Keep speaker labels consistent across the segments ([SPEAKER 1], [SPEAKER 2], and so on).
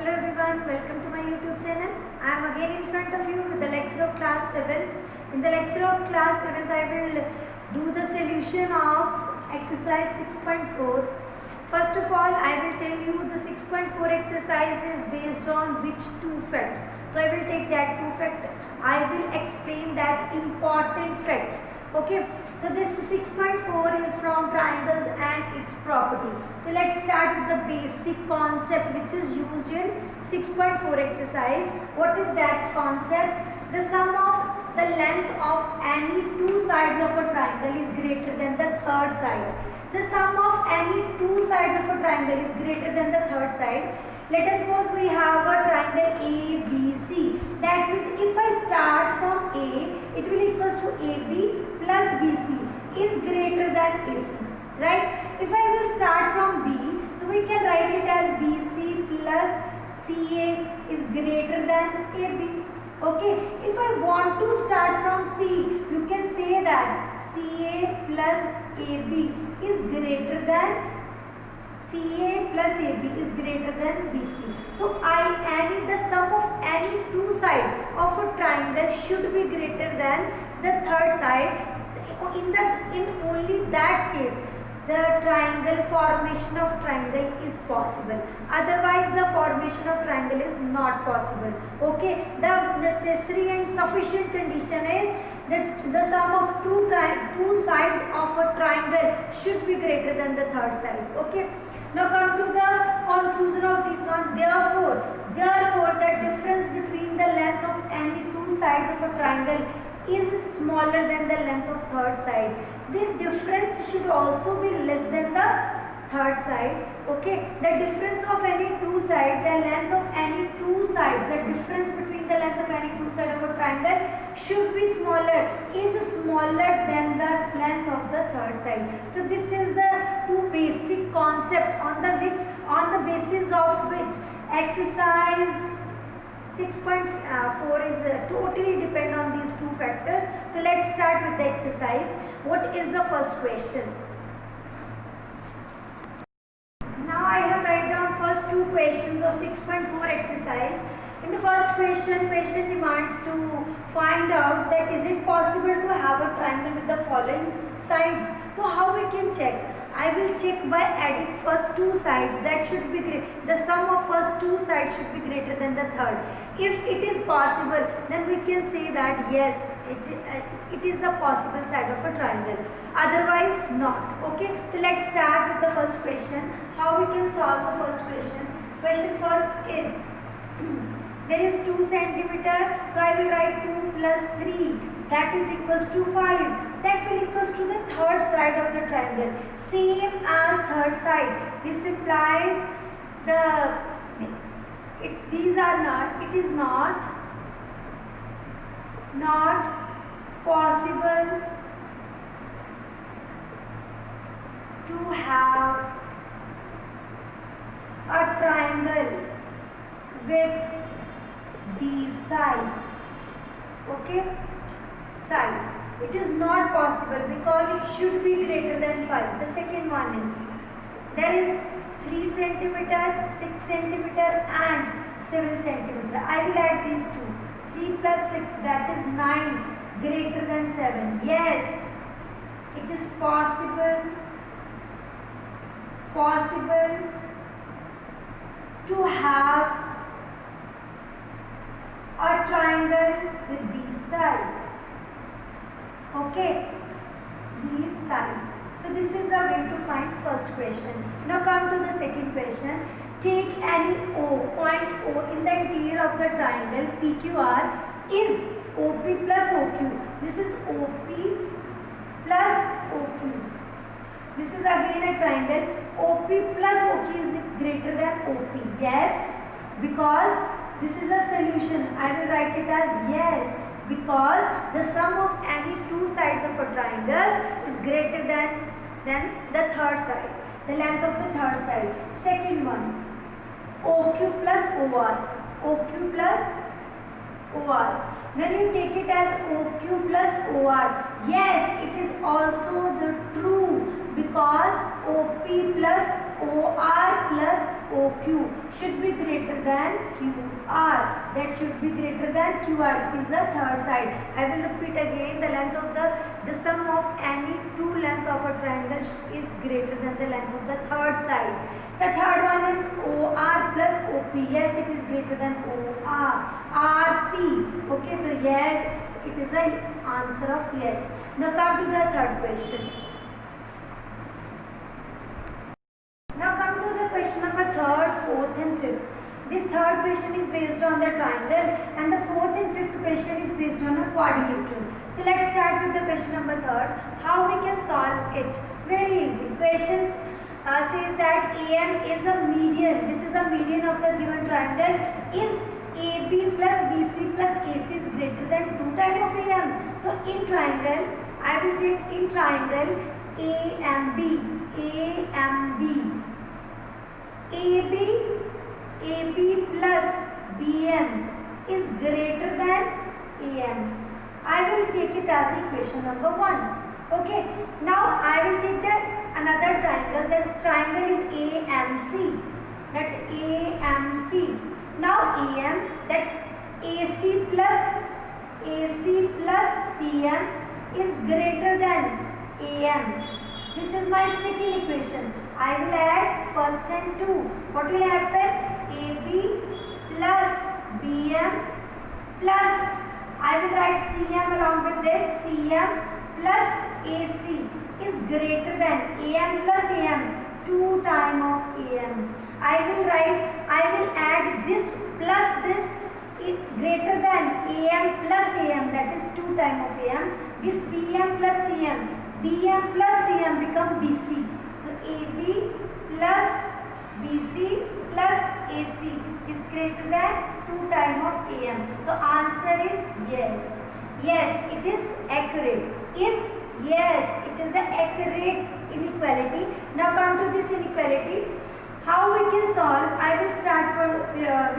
[SPEAKER 1] Hello everyone, welcome to my YouTube channel. I am again in front of you with the lecture of class 7th. In the lecture of class 7th, I will do the solution of exercise 6.4. First of all, I will tell you the 6.4 exercise is based on which two facts. So I will take that two facts. I will explain that important facts. Okay, so this 6.4 is from triangles and its property. So let's start with the basic concept which is used in 6.4 exercise. What is that concept? The sum of the length of any two sides of a triangle is greater than the third side. The sum of any two sides of a triangle is greater than the third side. Let us suppose we have a triangle ABC. That means if I start from A, it will equals to AB plus BC is greater than AC. Right? If I will start from B, so we can write it as BC plus CA is greater than AB. Okay. If I want to start from C, you can say that CA plus AB is greater than CA plus AB is greater than BC. So the sum of any two sides of a triangle should be greater than the third side. In only that case, the formation of triangle is possible. Otherwise, the formation of triangle is not possible. Okay. The necessary and sufficient condition is that the sum of two sides of a triangle should be greater than the third side. Okay. Now come to the conclusion of this one. Therefore, the difference between the length of any two sides of a triangle is smaller than the length of third side. The difference should also be less than the third side. Okay, the difference of any two sides, the length of any two sides, the difference between the length of any two sides of a triangle should be smaller than the length of the third side. So this is the two basic concept on the basis of which exercise 6.4 is totally depend on these two factors. So let's start with the exercise. What is the first question? Now I have write down first two questions of 6.4 exercise. In the first question demands to find out that is it possible to have a triangle with the following sides. So how we can check? I will check by adding first two sides. That should be the sum of first two sides should be greater than the third. If it is possible, then we can say that yes, it is the possible side of a triangle. Otherwise, not. Okay. So let's start with the first question. How we can solve the first question? Question first is there is 2 centimeter. So I will write 2 plus 3. That is equals to 5. That will equals to the third side of the triangle. Same as third side. This implies it is not possible to have a triangle with these sides. Okay, sides. It is not possible because it should be greater than 5. The second one is there is 3 centimeter, 6 centimeter and 7 centimeter. I will add these two. 3 plus 6, that is 9, greater than 7. Yes, it is possible to have a triangle with these sides. Okay, these sides. So this is the way to find first question. Now come to the second question. Take any point O in the interior of the triangle PQR is OP plus OQ. This is OP plus OQ. This is again a triangle. OP plus OQ is greater than OP. Yes, because this is a solution. I will write it as yes, because the sum of any two sides of a triangle is greater than the third side, the length of the third side. Second one, OQ plus OR. OQ plus OR. When you take it as OQ plus OR, yes, it is also the true, because OP plus OR plus OQ should be greater than QR. That should be greater than QR. It is the third side. I will repeat again. The length of the sum of any two length of a triangle is greater than the length of the third side. The third one is OR plus OP. Yes, it is greater than OR. RP. Okay, so yes, it is the answer of yes. Now come to the third question. Now come to the question number third, fourth and fifth. This third question is based on the triangle and the fourth and fifth question is based on a quadrilateral. So let's start with the question number third. How we can solve it? Very easy. Question says that AM is a median. This is a median of the given triangle. Is AB plus BC plus AC is greater than 2 times of AM? So in triangle, I will take in triangle AMB. AB plus BM is greater than AM. I will take it as equation number 1. Okay. Now I will take another triangle. This triangle is AMC. That AMC. Now AM, that AC plus CM is greater than AM. This is my second equation. I will add first and 2. What will happen? AB plus BM plus, I will write CM along with this, CM plus AC is greater than AM plus AM, 2 times of AM. I will add this plus this greater than AM plus AM, that is 2 times of AM. This BM plus CM become BC. So AB plus BC plus AC is greater than 2 times of AM. The answer is yes. Yes, it is accurate. Yes, it is the accurate inequality. Now come to this inequality. How we can solve? I will start with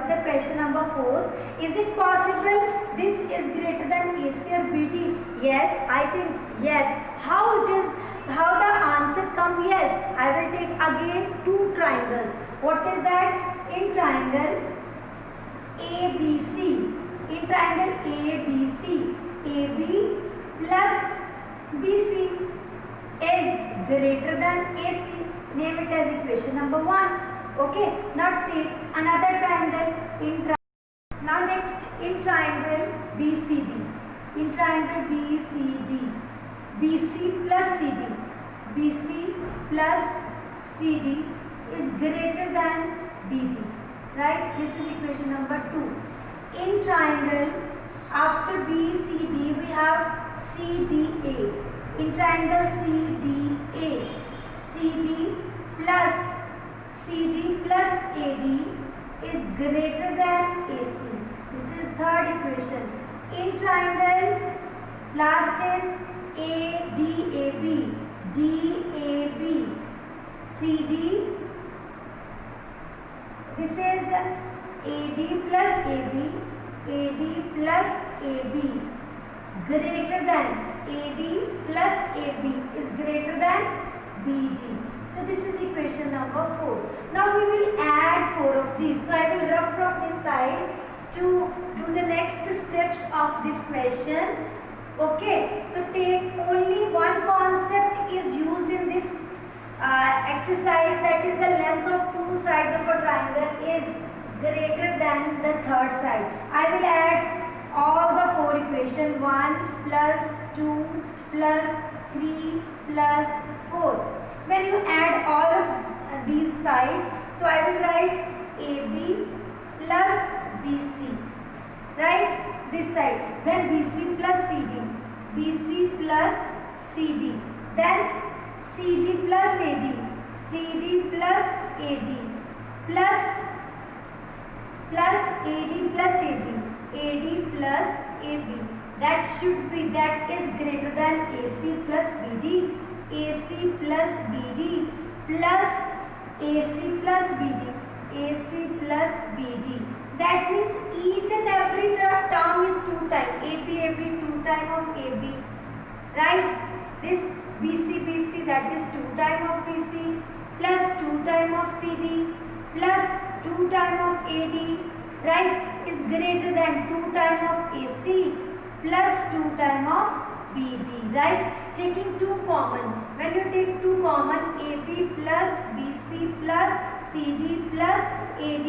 [SPEAKER 1] the question number 4. Is it possible this is greater than AC or BD? Yes, I think yes. How it is? How the answer come? Yes, I will take again 2 triangles. What is that? In triangle ABC. In triangle ABC, AB plus BC is greater than AC. Name it as equation number 1. Okay. Now take another triangle. Now next in triangle BCD. In triangle BCD, BC plus CD is greater than BD. Right? This is equation number 2. In triangle, after BCD we have CDA. In triangle CDA, CD plus AD is greater than AC. This is third equation. In triangle, last is ADAB, DAB, CD. This is AD plus AB greater than AD plus AB is greater than BD. So this is equation number 4. Now we will add 4 of these. So I will rub from this side to do the next steps of this question. Okay. To take only one concept is used in this exercise, that is the length of 2 sides of a triangle is greater than the third side. I will add all the 4 equations, 1 plus 2 plus 3 plus 4. When you add all of these sides, so I will write AB plus BC, right, this side, then BC plus CD, then CD plus AD plus AD plus AD plus AB. That should be, that is greater than AC plus BD, AC plus BD plus AC plus BD, AC plus BD. That means each and every term is right? This BC, that is 2 times of BC plus 2 times of CD plus 2 times of AD, right, is greater than 2 times of AC plus 2 times of BD, right? Taking 2 common, when you take 2 common, AB plus BC plus CD plus AD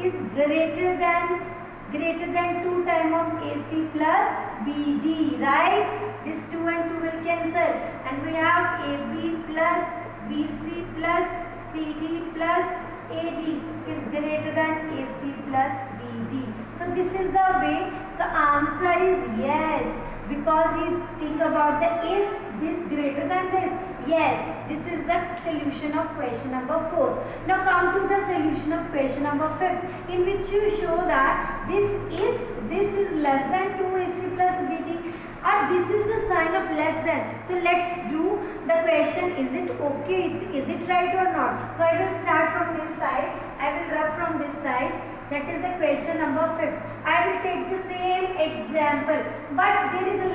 [SPEAKER 1] is greater than 2 times of AC plus BD, right? This 2 and 2 will cancel and we have AB plus BC plus CD plus AD is greater than AC plus BD. So this is the way. The answer is yes, because you think about the is this greater than this. Yes, this is the solution of question number 4. Now come to the solution of question number 5, in which you show that this is less than 2 AC plus BD, or this is the sign of less than. So let's do the question. Is it okay? Is it right or not? So I will start from this side. I will rub from this side. That is the question number 5. I will take the same example, but there is a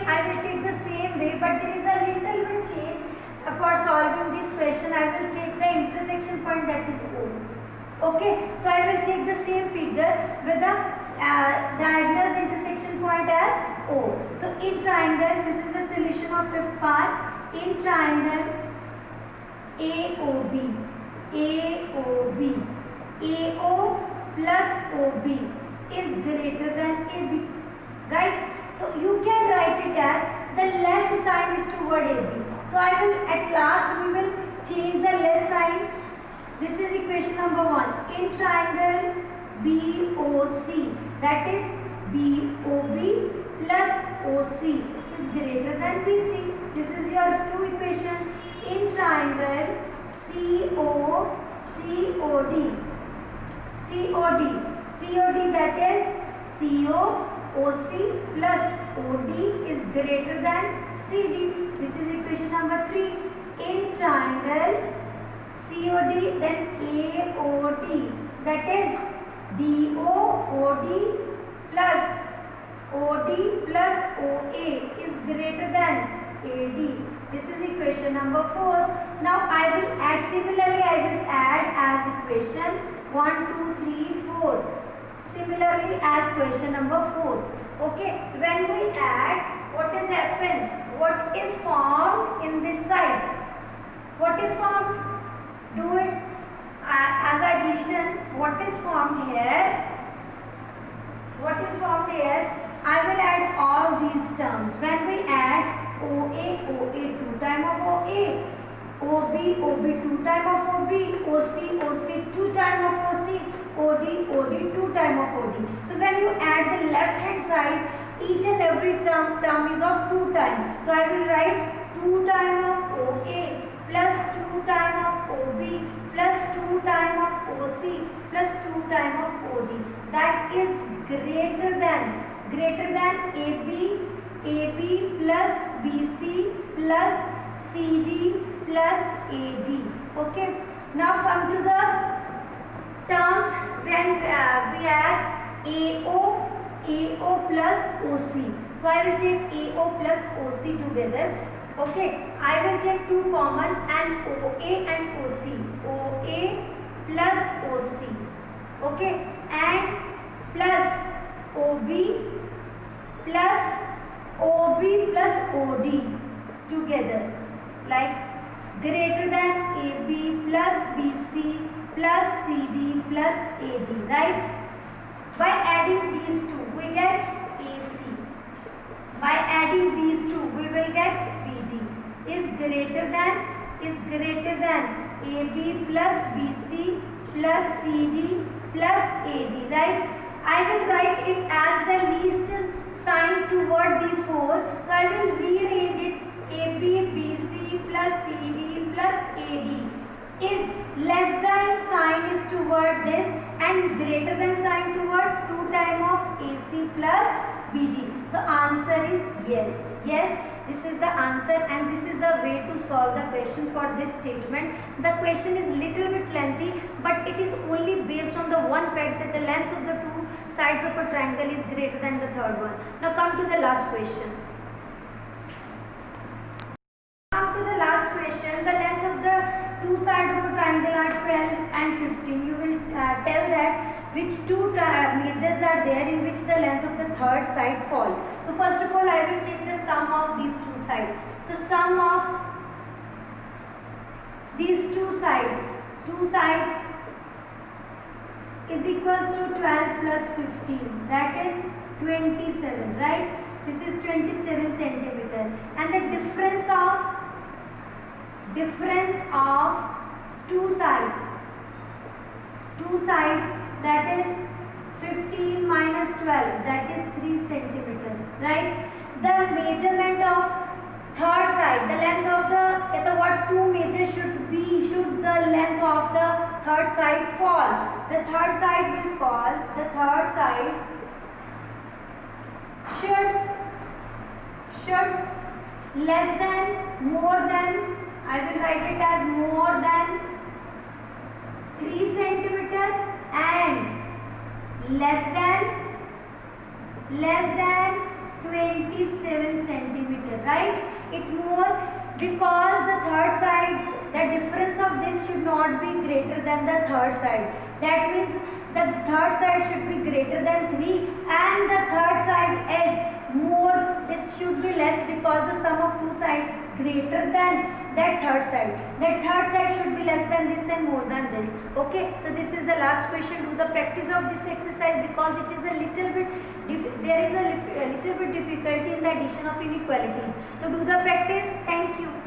[SPEAKER 1] I will take the same way, but there is a little bit change. For solving this question, I will take the intersection point, that is O. Okay, so I will take the same figure with the diagonal intersection point as O. So in triangle, this is the solution of 5th part. In triangle AOB, AO plus OB is greater than AB, right? So you can write it as the less sign is toward AB. So I will, at last we will change the less sign. This is equation number 1. In triangle BOC, that is BOB plus OC is greater than BC. This is your 2 equation. In triangle COD, that is COC plus OD is greater than CD. This is equation number 3. In triangle COD, then AOD, that is DOOD plus OD plus OA is greater than AD. This is equation number 4. Now I will add, similarly I will add as equation 1, 2, 3, 4. Similarly as question number 4. Okay, when we add, what has happened? What is formed in this side? What is formed? Do it as addition. What is formed here? What is formed here? I will add all these terms. When we add OA, 2 times of OA, OB, 2 times of OB, OC, 2 times of OC, OD, 2 times of OD. So when you add the left hand side, each and every term is of 2 times. So I will write 2 times of OA plus 2 times of OB plus 2 times of OC plus 2 times of OD. That is greater than AB plus BC plus CD plus AD. Okay. Now come to the terms when we add AO plus OC. So I will take AO plus OC together. Okay. I will take 2 common and OA and OC. OA plus OC. Okay. And plus OB plus OB plus OD together, like greater than AB plus BC plus CD plus AD, right? By adding these two, we get AC. By adding these two, we will get BD. Is greater than AB plus BC plus CD plus AD, right? I will write it as the least sign toward these 4. So I will rearrange it. AB, BC plus CD plus AD is less than sign is toward this and greater than sign toward 2 times of AC plus BD. The answer is yes. Yes, this is the answer and this is the way to solve the question for this statement. The question is little bit lengthy, but it is only based on the one fact that the length of the 2 sides of a triangle is greater than the third one. Now come to the last question. which two measures are there in which the length of the third side fall. So first of all I will take the sum of these two sides. The sum of these two sides is equals to 12 plus 15, that is 27, right? This is 27 centimeter, and the difference of two sides, that is 15 minus 12, that is 3 centimeter, right? The measurement of third side, the length of the what two measures should be, should the length of the third side fall. The third side will fall, the third side should less than, more than, I will write it as more than 3 centimeter and less than 27 centimeter, right? It more, because the third sides, the difference of this should not be greater than the third side. That means the third side should be greater than 3 and the third side is more, this should be less because the sum of two sides greater than that third side. That third side should be less than this and more than this. Okay, so this is the last question. Do the practice of this exercise because it is a little bit, there is a little bit difficulty in the addition of inequalities. So do the practice. Thank you.